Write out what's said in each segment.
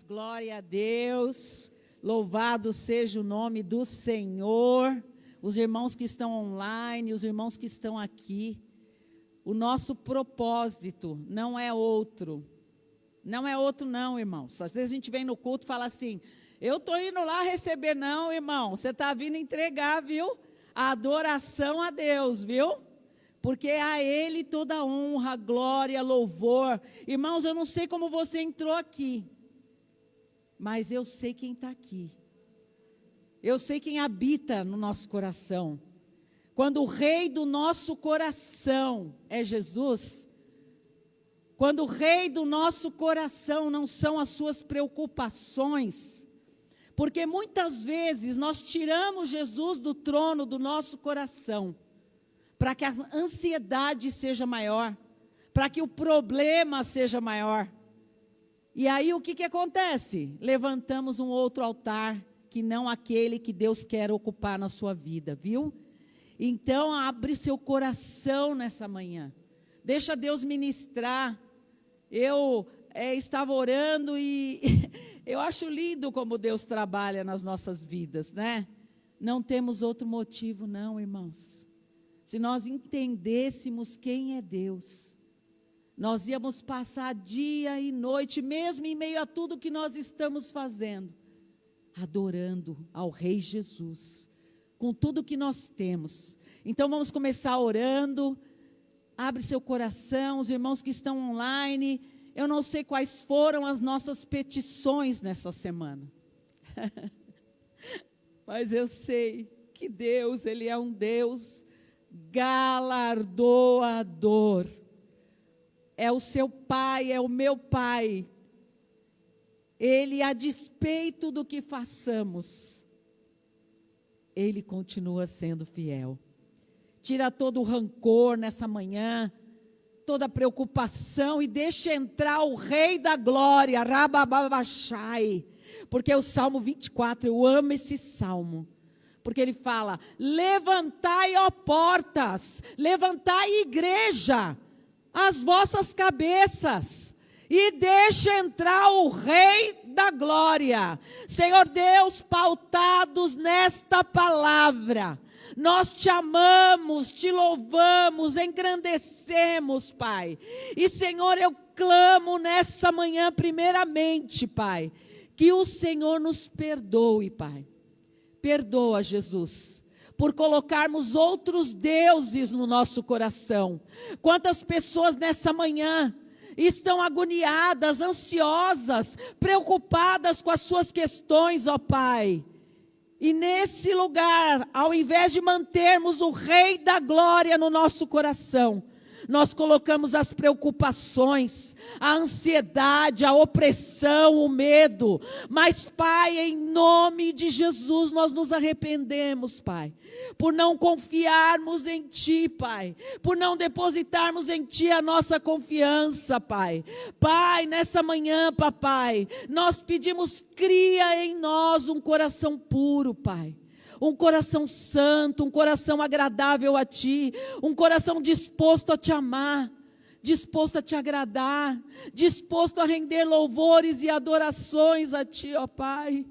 Glória a Deus, louvado seja o nome do Senhor, os irmãos que estão online, os irmãos que estão aqui. O nosso propósito não é outro não, irmãos. Às vezes a gente vem no culto e fala assim, eu estou indo lá receber, não, irmão, você está vindo entregar, viu? A adoração a Deus, viu? Porque a Ele toda honra, glória, louvor. Irmãos, eu não sei como você entrou aqui, mas eu sei quem está aqui. Eu sei quem habita no nosso coração. Quando o rei do nosso coração é Jesus, quando o rei do nosso coração não são as suas preocupações, porque muitas vezes nós tiramos Jesus do trono do nosso coração, para que a ansiedade seja maior, para que o problema seja maior. E aí o que acontece? Levantamos um outro altar, que não aquele que Deus quer ocupar na sua vida, viu? Então abre seu coração nessa manhã, deixa Deus ministrar. Eu estava orando e eu acho lindo como Deus trabalha nas nossas vidas, né? Não temos outro motivo não, irmãos. Se nós entendêssemos quem é Deus, nós íamos passar dia e noite, mesmo em meio a tudo que nós estamos fazendo, adorando ao Rei Jesus, com tudo que nós temos. Então vamos começar orando. Abre seu coração, os irmãos que estão online. Eu não sei quais foram as nossas petições nessa semana, mas eu sei que Deus, Ele é um Deus galardoador. É o seu Pai, é o meu Pai. Ele, a despeito do que façamos, Ele continua sendo fiel. Tira todo o rancor nessa manhã, toda a preocupação, e deixa entrar o Rei da Glória, Rabababachai. Porque o Salmo 24, eu amo esse Salmo. Porque ele fala, levantai, ó portas, levantai, igreja, as vossas cabeças, e deixa entrar o Rei da Glória. Senhor Deus, pautados nesta palavra, nós te amamos, te louvamos, engrandecemos, Pai. E Senhor, eu clamo nessa manhã, primeiramente, Pai, que o Senhor nos perdoe, Pai. Perdoa, Jesus, por colocarmos outros deuses no nosso coração. Quantas pessoas nessa manhã estão agoniadas, ansiosas, preocupadas com as suas questões, ó Pai. E nesse lugar, ao invés de mantermos o Rei da Glória no nosso coração, nós colocamos as preocupações, a ansiedade, a opressão, o medo. Mas, Pai, em nome de Jesus, nós nos arrependemos, Pai, por não confiarmos em Ti, Pai, por não depositarmos em Ti a nossa confiança, Pai. Pai, nessa manhã, Papai, nós pedimos, cria em nós um coração puro, Pai. Um coração santo, um coração agradável a Ti, um coração disposto a Te amar, disposto a Te agradar, disposto a render louvores e adorações a Ti, ó Pai.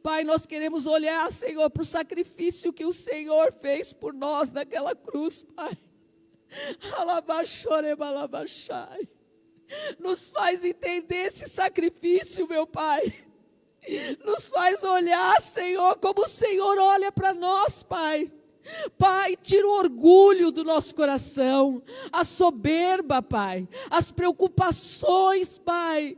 Pai, nós queremos olhar, Senhor, para o sacrifício que o Senhor fez por nós naquela cruz, Pai. Alabaxorebalabachai. Nos faz entender esse sacrifício, meu Pai. Nos faz olhar, Senhor, como o Senhor olha para nós, Pai. Pai, tira o orgulho do nosso coração, a soberba, Pai, as preocupações, Pai.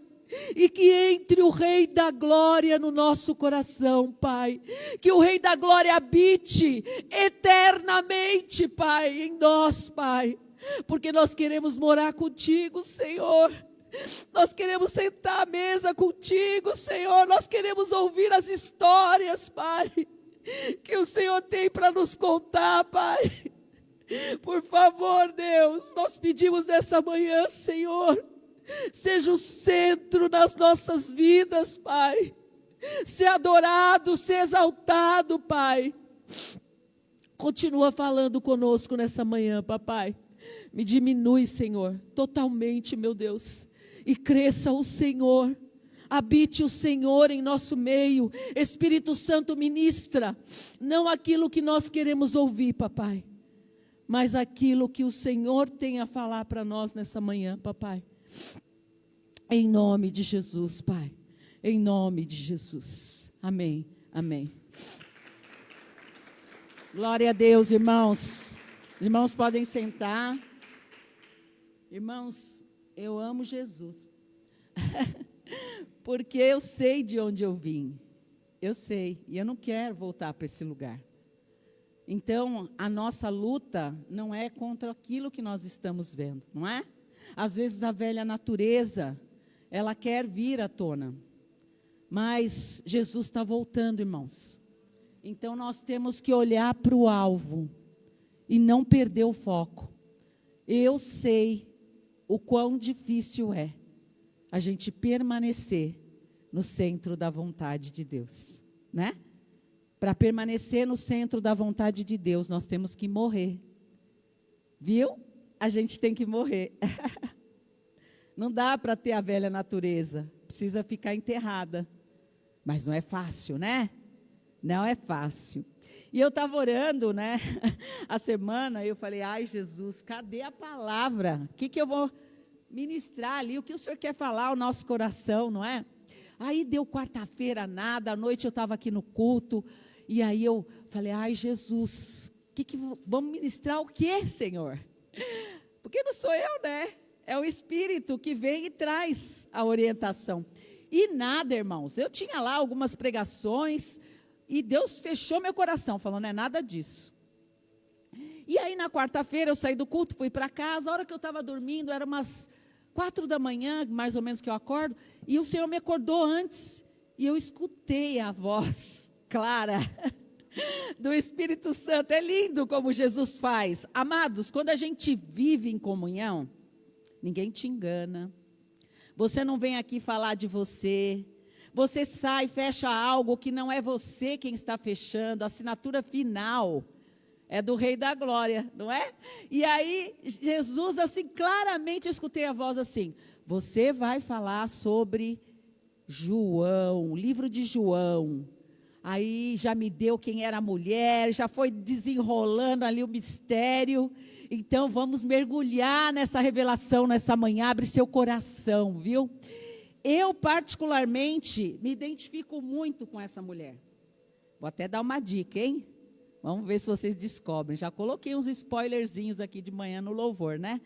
E que entre o Rei da Glória no nosso coração, Pai. Que o Rei da Glória habite eternamente, Pai, em nós, Pai. Porque nós queremos morar contigo, Senhor. Nós queremos sentar à mesa contigo, Senhor. Nós queremos ouvir as histórias, Pai, que o Senhor tem para nos contar, Pai. Por favor, Deus, nós pedimos nessa manhã, Senhor, seja o centro das nossas vidas, Pai. Ser adorado, ser exaltado, Pai. Continua falando conosco nessa manhã, Papai. Me diminui, Senhor, totalmente, meu Deus. E cresça o Senhor. Habite o Senhor em nosso meio. Espírito Santo, ministra, não aquilo que nós queremos ouvir, papai, mas aquilo que o Senhor tem a falar para nós nessa manhã, papai. Em nome de Jesus, Pai. Em nome de Jesus. Amém. Amém. Glória a Deus, irmãos. Os irmãos podem sentar. Irmãos, eu amo Jesus. Porque eu sei de onde eu vim. Eu sei. E eu não quero voltar para esse lugar. Então, a nossa luta não é contra aquilo que nós estamos vendo, não é? Às vezes a velha natureza, ela quer vir à tona. Mas Jesus está voltando, irmãos. Então, nós temos que olhar para o alvo e não perder o foco. Eu sei o quão difícil é a gente permanecer no centro da vontade de Deus, né? Para permanecer no centro da vontade de Deus, nós temos que morrer. Viu? A gente tem que morrer. Não dá para ter a velha natureza. Precisa ficar enterrada. Mas não é fácil, né? Não é fácil. E eu estava orando, né? A semana, eu falei, ai Jesus, cadê a palavra? O que eu vou ministrar ali? O que o Senhor quer falar ao nosso coração, não é? Aí deu quarta-feira, nada. À noite eu estava aqui no culto. E aí eu falei, ai Jesus, vamos ministrar o quê, Senhor? Porque não sou eu, né? É o Espírito que vem e traz a orientação. E nada, irmãos, eu tinha lá algumas pregações e Deus fechou meu coração, falando, não é nada disso. E aí na quarta-feira eu saí do culto, fui para casa, a hora que eu estava dormindo, era umas 4 da manhã, mais ou menos que eu acordo, e o Senhor me acordou antes, e eu escutei a voz clara do Espírito Santo. É lindo como Jesus faz. Amados, quando a gente vive em comunhão, ninguém te engana. Você não vem aqui falar de você. Você sai, fecha algo que não é você quem está fechando. A assinatura final é do Rei da Glória, não é? E aí, Jesus, assim, claramente eu escutei a voz assim, você vai falar sobre João, livro de João. Aí já me deu quem era a mulher, já foi desenrolando ali o mistério. Então vamos mergulhar nessa revelação nessa manhã, abre seu coração, viu? Eu particularmente me identifico muito com essa mulher. Vou até dar uma dica, hein? Vamos ver se vocês descobrem. Já coloquei uns spoilerzinhos aqui de manhã no louvor, né?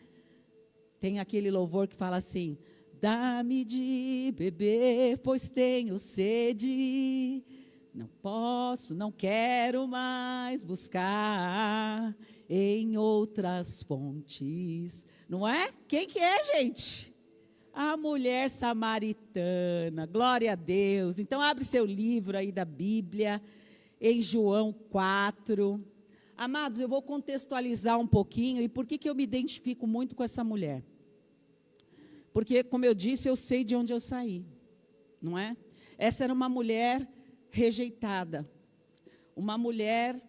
Tem aquele louvor que fala assim, dá-me de beber, pois tenho sede. Não posso, não quero mais buscar em outras fontes. Não é? Quem que é, gente? A mulher samaritana. Glória a Deus. Então, abre seu livro aí da Bíblia, em João 4. Amados, eu vou contextualizar um pouquinho. E por que eu me identifico muito com essa mulher? Porque, como eu disse, eu sei de onde eu saí. Não é? Essa era uma mulher rejeitada, uma mulher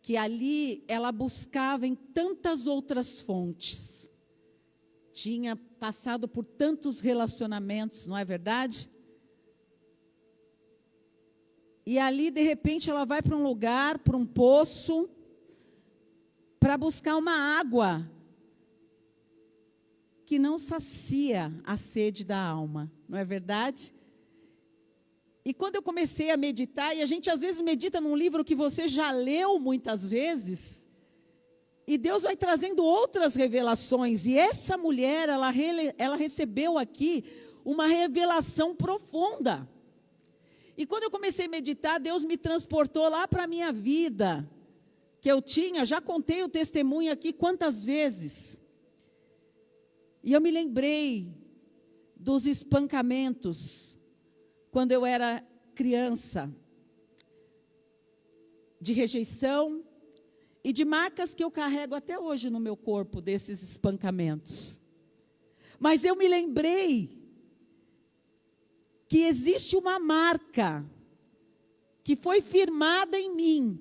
que ali ela buscava em tantas outras fontes, tinha passado por tantos relacionamentos, não é verdade? E ali de repente ela vai para um lugar, para um poço, para buscar uma água que não sacia a sede da alma, não é verdade? E quando eu comecei a meditar, e a gente às vezes medita num livro que você já leu muitas vezes, e Deus vai trazendo outras revelações, e essa mulher, ela recebeu aqui uma revelação profunda. E quando eu comecei a meditar, Deus me transportou lá para a minha vida, que eu tinha, já contei o testemunho aqui quantas vezes. E eu me lembrei dos espancamentos, quando eu era criança, de rejeição e de marcas que eu carrego até hoje no meu corpo, desses espancamentos. Mas eu me lembrei que existe uma marca que foi firmada em mim,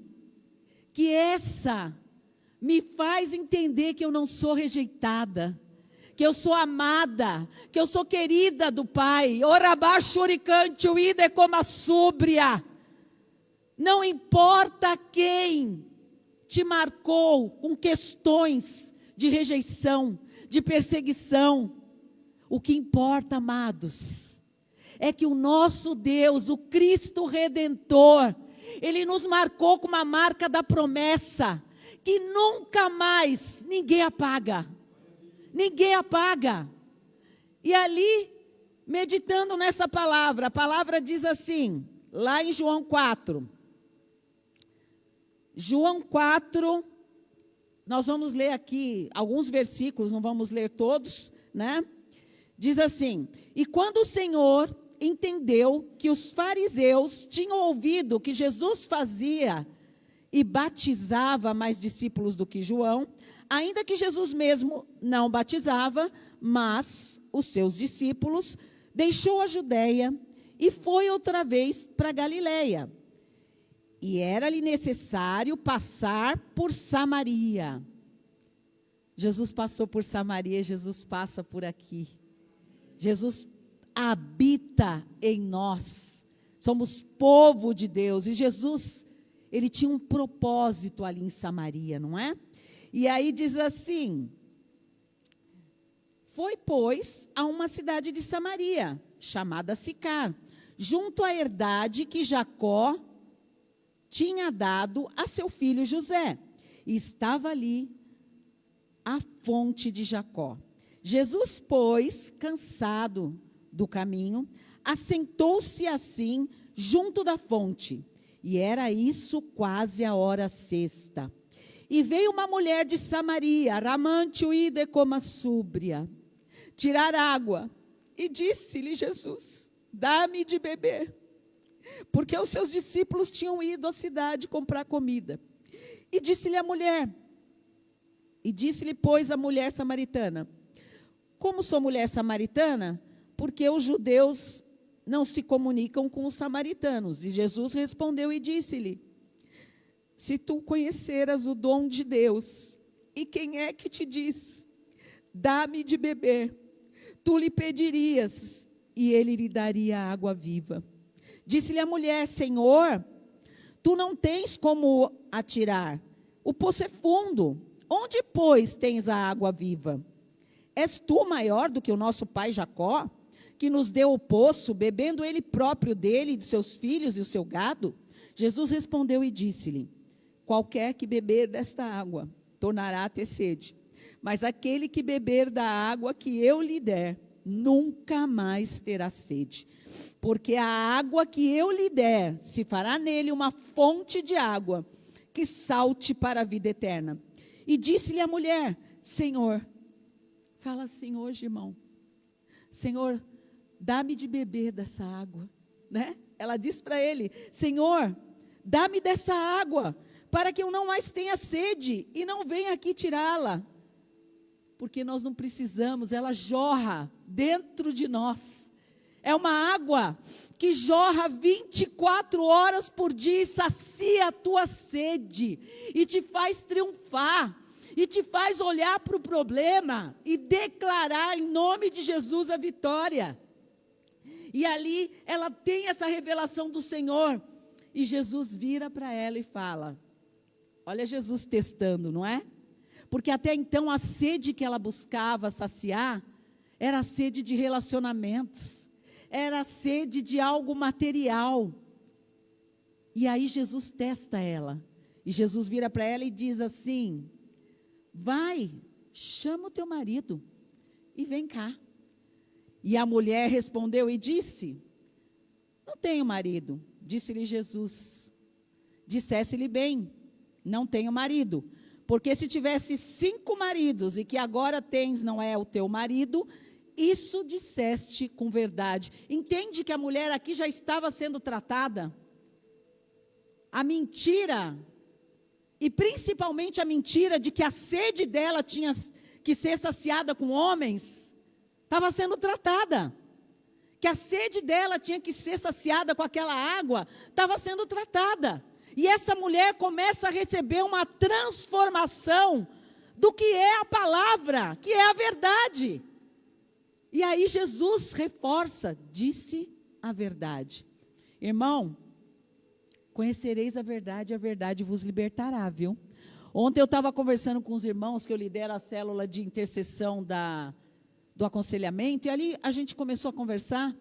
que essa me faz entender que eu não sou rejeitada, que eu sou amada, que eu sou querida do Pai. Orabachuricante uide como a súbria. Não importa quem te marcou com questões de rejeição, de perseguição. O que importa, amados, é que o nosso Deus, o Cristo Redentor, Ele nos marcou com uma marca da promessa, que nunca mais ninguém apaga. Ninguém apaga. E ali, meditando nessa palavra, a palavra diz assim, lá em João 4. João 4, nós vamos ler aqui alguns versículos, não vamos ler todos, né? Diz assim: e quando o Senhor entendeu que os fariseus tinham ouvido que Jesus fazia e batizava mais discípulos do que João, ainda que Jesus mesmo não batizava, mas os seus discípulos, deixou a Judéia e foi outra vez para Galiléia. E era-lhe necessário passar por Samaria. Jesus passou por Samaria, Jesus passa por aqui. Jesus habita em nós. Somos povo de Deus. E Jesus, Ele tinha um propósito ali em Samaria, não é? E aí diz assim: foi, pois, a uma cidade de Samaria, chamada Sicar, junto à herdade que Jacó tinha dado a seu filho José. E estava ali a fonte de Jacó. Jesus, pois, cansado do caminho, assentou-se assim junto da fonte. E era isso quase a hora sexta. E veio uma mulher de Samaria, ramante uide como a súbria, tirar água. E disse-lhe Jesus: dá-me de beber. Porque os seus discípulos tinham ido à cidade comprar comida. E disse-lhe a mulher, pois, a mulher samaritana: como sou mulher samaritana? Porque os judeus não se comunicam com os samaritanos. E Jesus respondeu e disse-lhe: se tu conheceras o dom de Deus, e quem é que te diz, dá-me de beber, tu lhe pedirias, e ele lhe daria água viva. Disse-lhe a mulher: Senhor, tu não tens como atirar, o poço é fundo, onde, pois, tens a água viva? És tu maior do que o nosso pai Jacó, que nos deu o poço, bebendo ele próprio dele, de seus filhos e o seu gado? Jesus respondeu e disse-lhe: qualquer que beber desta água, tornará a ter sede. Mas aquele que beber da água que eu lhe der, nunca mais terá sede. Porque a água que eu lhe der, se fará nele uma fonte de água, que salte para a vida eterna. E disse-lhe a mulher: Senhor, fala assim hoje, irmão, Senhor, dá-me de beber dessa água, né? Ela disse para ele: Senhor, dá-me dessa água, para que eu não mais tenha sede, e não venha aqui tirá-la. Porque nós não precisamos, ela jorra dentro de nós. É uma água que jorra 24 horas por dia e sacia a tua sede, e te faz triunfar, e te faz olhar para o problema e declarar em nome de Jesus a vitória. E ali ela tem essa revelação do Senhor, e Jesus vira para ela e fala, olha Jesus testando, não é? Porque até então a sede que ela buscava saciar era a sede de relacionamentos, era a sede de algo material. E aí Jesus testa ela, e Jesus vira para ela e diz assim: vai, chama o teu marido e vem cá. E a mulher respondeu e disse: não tenho marido. Disse-lhe Jesus: dissesse-lhe bem, não tenho marido. Porque se tivesse 5 maridos, e que agora tens não é o teu marido, isso disseste com verdade. Entende que a mulher aqui já estava sendo tratada? A mentira, e principalmente a mentira de que a sede dela tinha que ser saciada com homens, estava sendo tratada. Que a sede dela tinha que ser saciada com aquela água, estava sendo tratada. E essa mulher começa a receber uma transformação do que é a palavra, que é a verdade. E aí Jesus reforça, disse a verdade. Irmão, conhecereis a verdade vos libertará, viu? Ontem eu estava conversando com os irmãos, que eu lidero a célula de intercessão do aconselhamento, e ali a gente começou a conversar,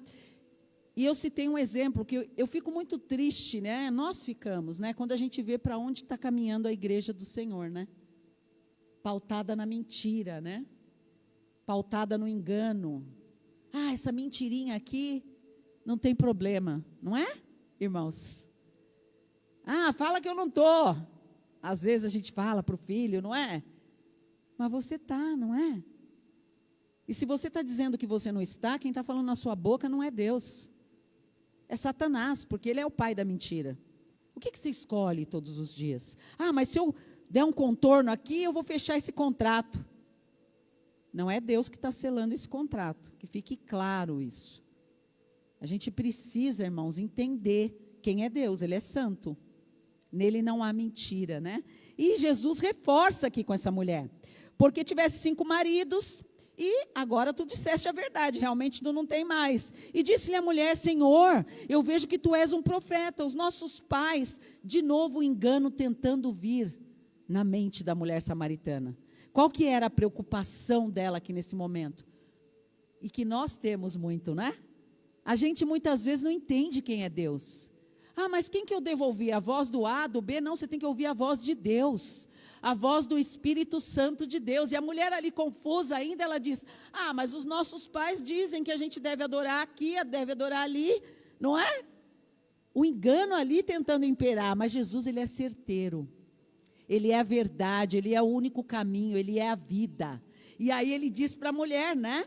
e eu citei um exemplo, que eu fico muito triste, né? Nós ficamos, né? Quando a gente vê para onde está caminhando a igreja do Senhor, né? Pautada na mentira, né? Pautada no engano. Ah, essa mentirinha aqui não tem problema, não é, irmãos? Ah, fala que eu não estou. Às vezes a gente fala para o filho, não é? Mas você está, não é? E se você está dizendo que você não está, quem está falando na sua boca não é Deus. É Satanás, porque ele é o pai da mentira. O que você escolhe todos os dias? Ah, mas se eu der um contorno aqui, eu vou fechar esse contrato. Não é Deus que está selando esse contrato, que fique claro isso. A gente precisa, irmãos, entender quem é Deus, Ele é santo. Nele não há mentira, né? E Jesus reforça aqui com essa mulher. Porque tivesse 5 maridos, e agora tu disseste a verdade, realmente tu não tem mais. E disse-lhe a mulher, Senhor, eu vejo que tu és um profeta. Os nossos pais, de novo o engano tentando vir na mente da mulher samaritana. Qual que era a preocupação dela aqui nesse momento? E que nós temos muito, né? A gente muitas vezes não entende quem é Deus. Ah, mas quem que eu devolvi? A voz do A, do B? Não, você tem que ouvir a voz de Deus. A voz do Espírito Santo de Deus. E a mulher ali confusa ainda, ela diz, ah, mas os nossos pais dizem que a gente deve adorar aqui, deve adorar ali, não é? O engano ali tentando imperar, mas Jesus, ele é certeiro. Ele é a verdade, ele é o único caminho, ele é a vida. E aí ele diz para a mulher, né?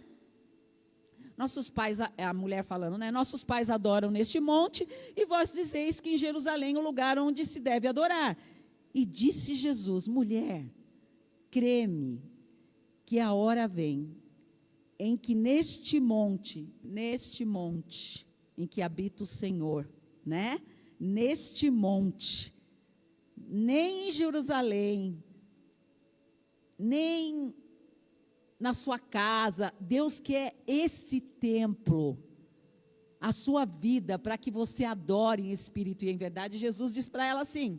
Nossos pais, a mulher falando, né? Nossos pais adoram neste monte, e vós dizeis que em Jerusalém é o lugar onde se deve adorar. E disse Jesus, mulher, crê-me, que a hora vem, em que neste monte, em que habita o Senhor, né? Neste monte, nem em Jerusalém, nem na sua casa, Deus quer esse templo, a sua vida, para que você adore em espírito e em verdade. Jesus diz para ela assim,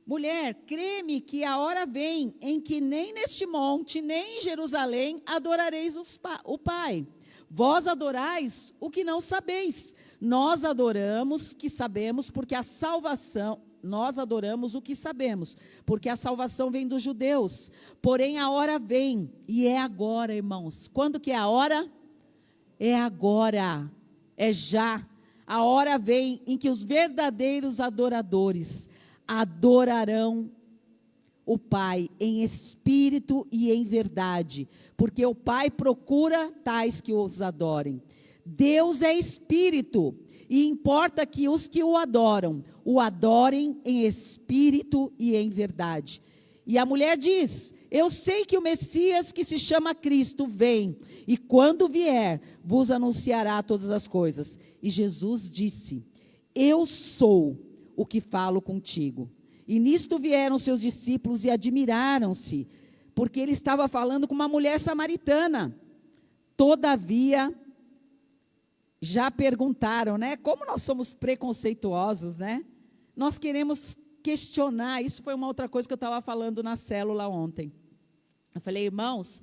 mulher, crê-me que a hora vem em que nem neste monte, nem em Jerusalém adorareis o Pai. Vós adorais o que não sabeis. Nós adoramos que sabemos, porque a salvação... Nós adoramos o que sabemos, porque a salvação vem dos judeus. Porém, a hora vem, e é agora, irmãos. Quando que é a hora? É agora, é já. A hora vem em que os verdadeiros adoradores adorarão o Pai em espírito e em verdade, porque o Pai procura tais que os adorem. Deus é espírito, e importa que os que o adorem em espírito e em verdade. E a mulher diz, eu sei que o Messias, que se chama Cristo, vem, e quando vier, vos anunciará todas as coisas. E Jesus disse, eu sou o que falo contigo. E nisto vieram seus discípulos e admiraram-se, porque ele estava falando com uma mulher samaritana. Todavia, já perguntaram, né? Como nós somos preconceituosos, né? Nós queremos questionar. Isso foi uma outra coisa que eu estava falando na célula ontem. Eu falei, irmãos,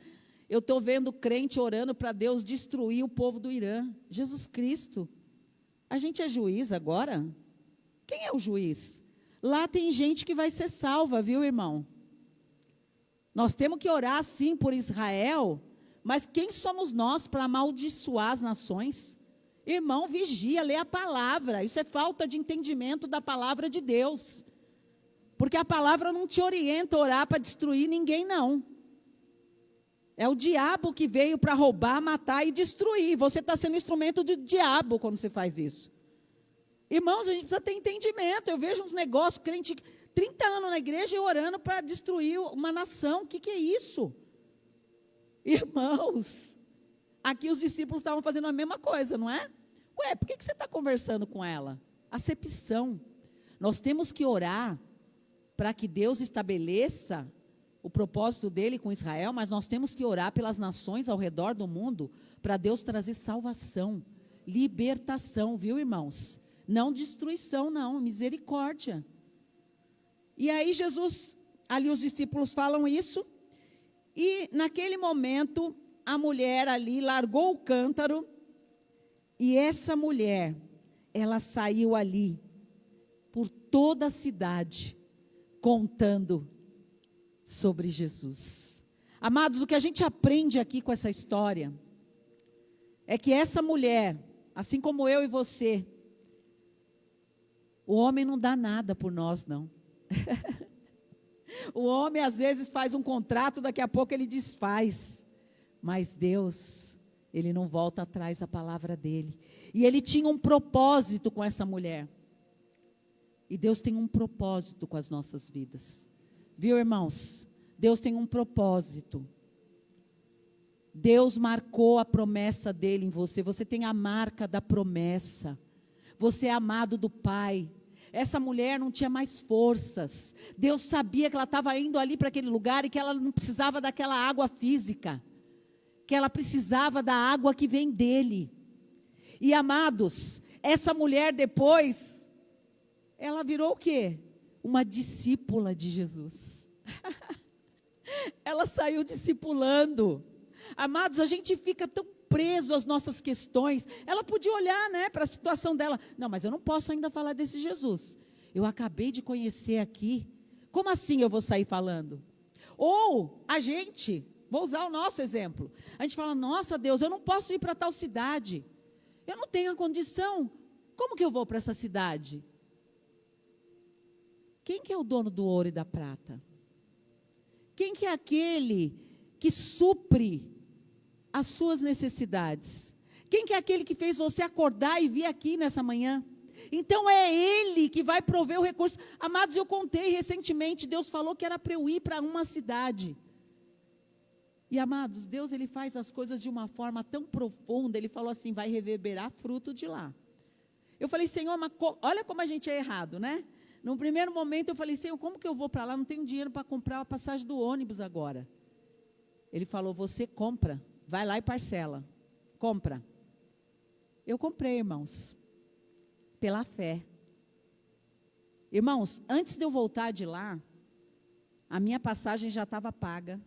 eu estou vendo crente orando para Deus destruir o povo do Irã. Jesus Cristo. A gente é juiz agora? Quem é o juiz? Lá tem gente que vai ser salva, viu, irmão? Nós temos que orar, sim, por Israel, mas quem somos nós para amaldiçoar as nações? Irmão, vigia, lê a palavra. Isso é falta de entendimento da palavra de Deus. Porque a palavra não te orienta a orar para destruir ninguém, não. É o diabo que veio para roubar, matar e destruir. Você está sendo instrumento de diabo quando você faz isso. Irmãos, a gente precisa ter entendimento. Eu vejo uns negócios, crente 30 anos na igreja e orando para destruir uma nação. O que é isso? Irmãos, aqui os discípulos estavam fazendo a mesma coisa, não é? Ué, por que você está conversando com ela? Acepção. Nós temos que orar para que Deus estabeleça o propósito dele com Israel, mas nós temos que orar pelas nações ao redor do mundo para Deus trazer salvação, libertação, viu, irmãos? Não destruição, não, misericórdia. E aí Jesus, ali os discípulos falam isso, e naquele momento a mulher ali largou o cântaro, e essa mulher, ela saiu ali por toda a cidade, contando sobre Jesus. Amados, o que a gente aprende aqui com essa história, é que essa mulher, assim como eu e você, o homem não dá nada por nós, não. O homem às vezes faz um contrato, daqui a pouco ele desfaz. Mas Deus, Ele não volta atrás da palavra dEle. E Ele tinha um propósito com essa mulher. E Deus tem um propósito com as nossas vidas. Viu, irmãos? Deus tem um propósito. Deus marcou a promessa dEle em você. Você tem a marca da promessa. Você é amado do Pai. Essa mulher não tinha mais forças. Deus sabia que ela estava indo ali para aquele lugar e que ela não precisava daquela água física. Que ela precisava da água que vem dEle. E amados, essa mulher depois, ela virou o quê? Uma discípula de Jesus. Ela saiu discipulando. Amados, a gente fica tão preso às nossas questões. Ela podia olhar, né, para a situação dela. Não, mas eu não posso ainda falar desse Jesus. Eu acabei de conhecer aqui. Como assim eu vou sair falando? Ou a gente, vou usar o nosso exemplo. A gente fala, nossa Deus, eu não posso ir para tal cidade. Eu não tenho a condição. Como que eu vou para essa cidade? Quem que é o dono do ouro e da prata? Quem que é aquele que supre as suas necessidades? Quem que é aquele que fez você acordar e vir aqui nessa manhã? Então é Ele que vai prover o recurso. Amados, eu contei recentemente, Deus falou que era para eu ir para uma cidade. E amados, Deus Ele faz as coisas de uma forma tão profunda, Ele falou assim, vai reverberar fruto de lá. Eu falei, Senhor, mas olha como a gente é errado, né? No primeiro momento eu falei, Senhor, como que eu vou para lá? Não tenho dinheiro para comprar a passagem do ônibus agora. Ele falou, você compra, vai lá e parcela, compra. Eu comprei, irmãos, pela fé. Irmãos, antes de eu voltar de lá, a minha passagem já estava paga.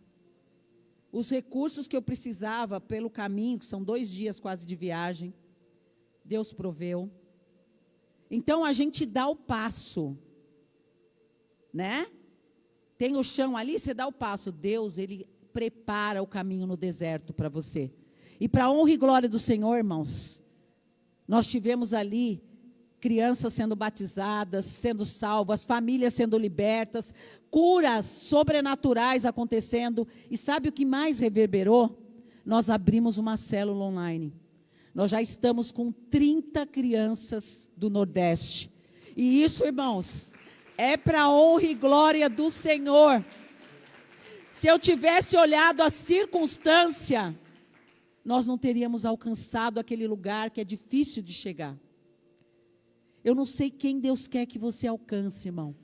Os recursos que eu precisava pelo caminho, que são 2 dias quase de viagem, Deus proveu. Então a gente dá o passo, né? Tem o chão ali, você dá o passo. Deus, Ele prepara o caminho no deserto para você. E para a honra e glória do Senhor, irmãos, nós tivemos ali crianças sendo batizadas, sendo salvas, famílias sendo libertas, curas sobrenaturais acontecendo. E sabe o que mais reverberou? Nós abrimos uma célula online. Nós já estamos com 30 crianças do Nordeste. E isso, irmãos, é para a honra e glória do Senhor. Se eu tivesse olhado a circunstância, nós não teríamos alcançado aquele lugar que é difícil de chegar. Eu não sei quem Deus quer que você alcance, irmão.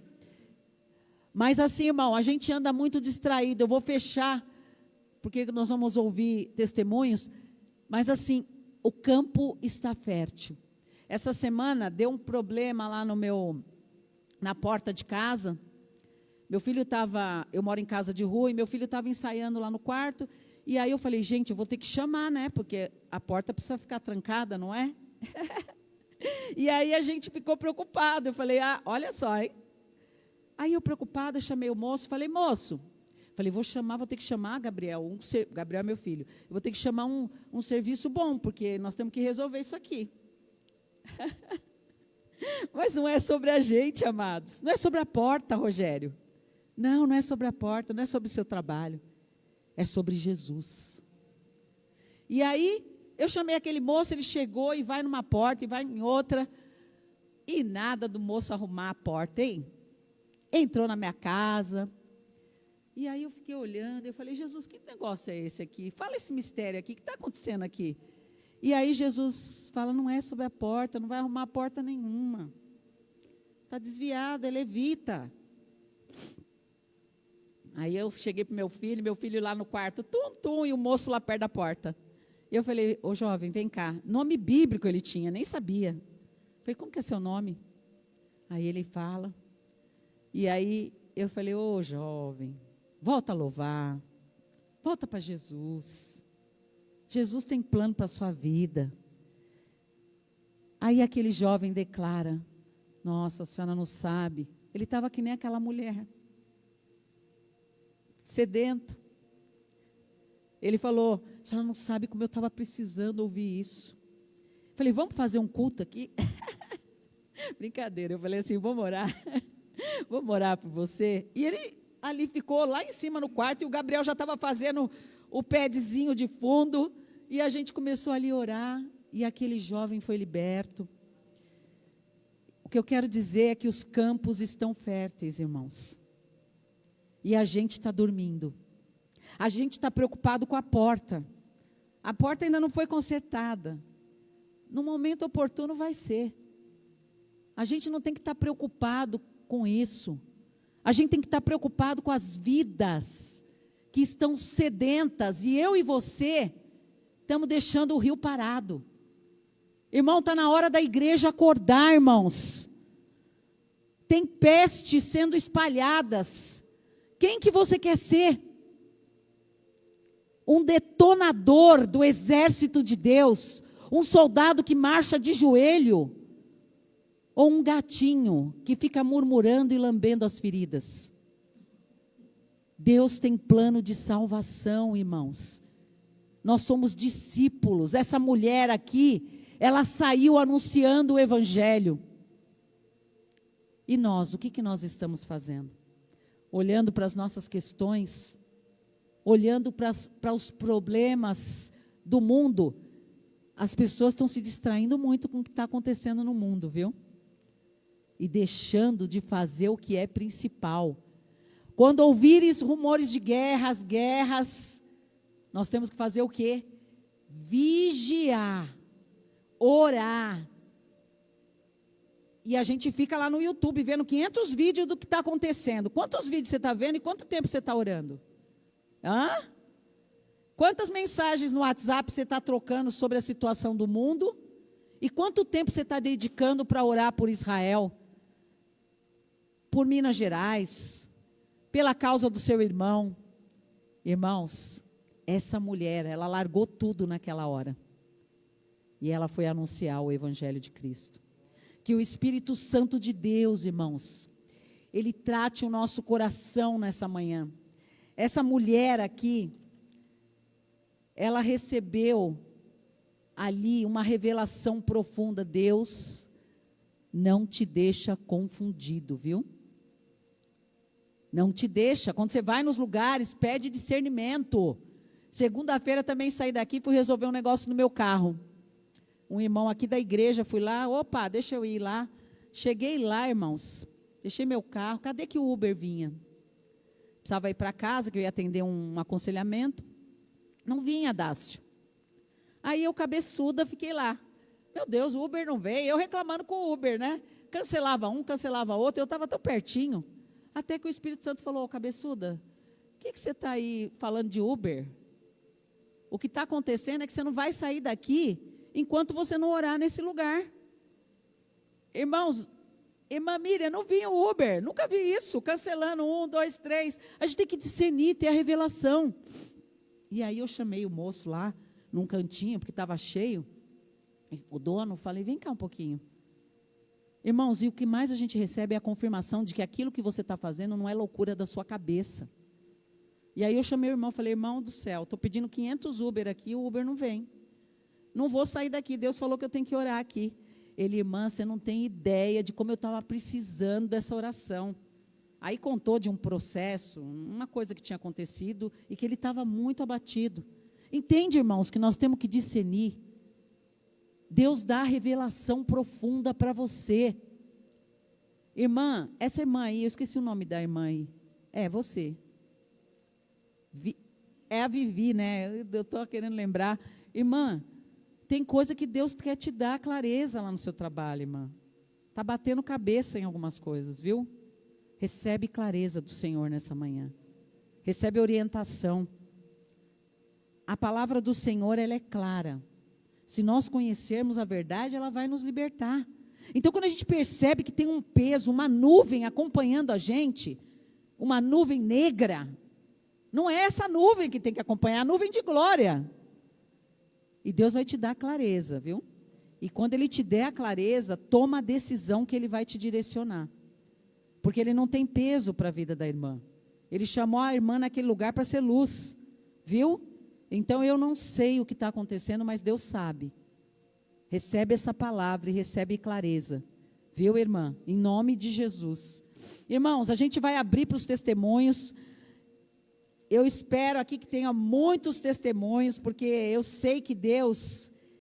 Mas assim, irmão, a gente anda muito distraído. Eu vou fechar, porque nós vamos ouvir testemunhos. Mas assim, o campo está fértil. Essa semana deu um problema lá na porta de casa. Meu filho estava, eu moro em casa de rua, e meu filho estava ensaiando lá no quarto. E aí eu falei, gente, eu vou ter que chamar, né? Porque a porta precisa ficar trancada, não é? E aí a gente ficou preocupado. Eu falei, olha só, hein? Aí eu preocupada, chamei o moço, falei, moço, vou ter que chamar Gabriel, Gabriel é meu filho, eu vou ter que chamar um serviço bom, porque nós temos que resolver isso aqui. Mas não é sobre a gente, amados, não é sobre a porta, Rogério. Não é sobre a porta, não é sobre o seu trabalho, é sobre Jesus. E aí, eu chamei aquele moço, ele chegou e vai numa porta e vai em outra, e nada do moço arrumar a porta, hein? Entrou na minha casa, e aí eu fiquei olhando, eu falei, Jesus, que negócio é esse aqui? Fala esse mistério aqui, o que está acontecendo aqui? E aí Jesus fala, não é sobre a porta, não vai arrumar a porta nenhuma. Está desviado, é levita. Aí eu cheguei para meu filho lá no quarto, tum, e o moço lá perto da porta. E eu falei, ô jovem, vem cá. Nome bíblico ele tinha, nem sabia. Falei, como que é seu nome? Aí ele fala. E aí eu falei, ô jovem, volta a louvar. Volta para Jesus. Jesus tem plano para a sua vida. Aí aquele jovem declara, nossa, a senhora não sabe. Ele estava que nem aquela mulher. Sedento. Ele falou, a senhora não sabe como eu estava precisando ouvir isso. Falei, vamos fazer um culto aqui? Brincadeira, eu falei assim, vamos orar. Vamos orar por você. E ele ali ficou lá em cima no quarto, e o Gabriel já estava fazendo o padzinho de fundo, e a gente começou ali a orar, e aquele jovem foi liberto. O que eu quero dizer é que os campos estão férteis, irmãos. E a gente está dormindo. A gente está preocupado com a porta. A porta ainda não foi consertada. No momento oportuno vai ser. A gente não tem que estar preocupado com isso. A gente tem que estar preocupado com as vidas que estão sedentas. E eu e você estamos deixando o rio parado. Irmão, está na hora da igreja acordar, irmãos. Tem pestes sendo espalhadas. Quem que você quer ser? Um detonador do exército de Deus? Um soldado que marcha de joelho? Ou um gatinho que fica murmurando e lambendo as feridas? Deus tem plano de salvação, irmãos. Nós somos discípulos. Essa mulher aqui, ela saiu anunciando o evangelho. E nós, o que nós estamos fazendo? Olhando para as nossas questões, olhando para os problemas do mundo. As pessoas estão se distraindo muito com o que está acontecendo no mundo, viu? E deixando de fazer o que é principal. Quando ouvires rumores de guerras, nós temos que fazer o quê? Vigiar, orar. E a gente fica lá no YouTube vendo 500 vídeos do que está acontecendo. Quantos vídeos você está vendo e quanto tempo você está orando? Hã? Quantas mensagens no WhatsApp você está trocando sobre a situação do mundo? E quanto tempo você está dedicando para orar por Israel? Por Minas Gerais? Pela causa do seu irmão? Irmãos, essa mulher, ela largou tudo naquela hora. E ela foi anunciar o Evangelho de Cristo. Que o Espírito Santo de Deus, irmãos, ele trate o nosso coração nessa manhã. Essa mulher aqui, ela recebeu ali uma revelação profunda. Deus não te deixa confundido, viu? Não te deixa. Quando você vai nos lugares, pede discernimento. Segunda-feira também saí daqui, fui resolver um negócio no meu carro. Um irmão aqui da igreja, fui lá, opa, deixa eu ir lá. Cheguei lá, irmãos, deixei meu carro, cadê que o Uber vinha? Precisava ir para casa, que eu ia atender um aconselhamento. Não vinha, Dácio. Aí eu, cabeçuda, fiquei lá. Meu Deus, o Uber não veio. Eu reclamando com o Uber, né? Cancelava um, cancelava outro, eu estava tão pertinho. Até que o Espírito Santo falou, cabeçuda, o que você está aí falando de Uber? O que está acontecendo é que você não vai sair daqui enquanto você não orar nesse lugar. Irmãos, irmã Miriam, não vinha o Uber, nunca vi isso, cancelando 1, 2, 3. A gente tem que discernir, ter a revelação. E aí eu chamei o moço lá, num cantinho, porque estava cheio. O dono, falei, vem cá um pouquinho. Irmãos, e o que mais a gente recebe é a confirmação de que aquilo que você está fazendo não é loucura da sua cabeça. E aí eu chamei o irmão, falei, irmão do céu, estou pedindo 500 Uber aqui, o Uber não vem. Não vou sair daqui, Deus falou que eu tenho que orar aqui. Ele, irmã, você não tem ideia de como eu estava precisando dessa oração. Aí contou de um processo, uma coisa que tinha acontecido, e que ele estava muito abatido. Entende, irmãos, que nós temos que discernir. Deus dá a revelação profunda para você. Irmã, essa irmã aí, eu esqueci o nome da irmã aí. É, você. É a Vivi, né? Eu estou querendo lembrar. Irmã, tem coisa que Deus quer te dar clareza lá no seu trabalho, irmã. Está batendo cabeça em algumas coisas, viu? Recebe clareza do Senhor nessa manhã. recebe orientação. A palavra do Senhor, ela é clara. Se nós conhecermos a verdade, ela vai nos libertar. Então, quando a gente percebe que tem um peso, uma nuvem acompanhando a gente, uma nuvem negra, não é essa nuvem que tem que acompanhar, é a nuvem de glória. E Deus vai te dar clareza, viu? E quando Ele te der a clareza, toma a decisão que Ele vai te direcionar. Porque Ele não tem peso para a vida da irmã. Ele chamou a irmã naquele lugar para ser luz, viu? Então eu não sei o que está acontecendo, mas Deus sabe. Recebe essa palavra e recebe clareza. Viu, irmã? Em nome de Jesus. Irmãos, a gente vai abrir para os testemunhos. Eu espero aqui que tenha muitos testemunhos, porque eu sei que Deus,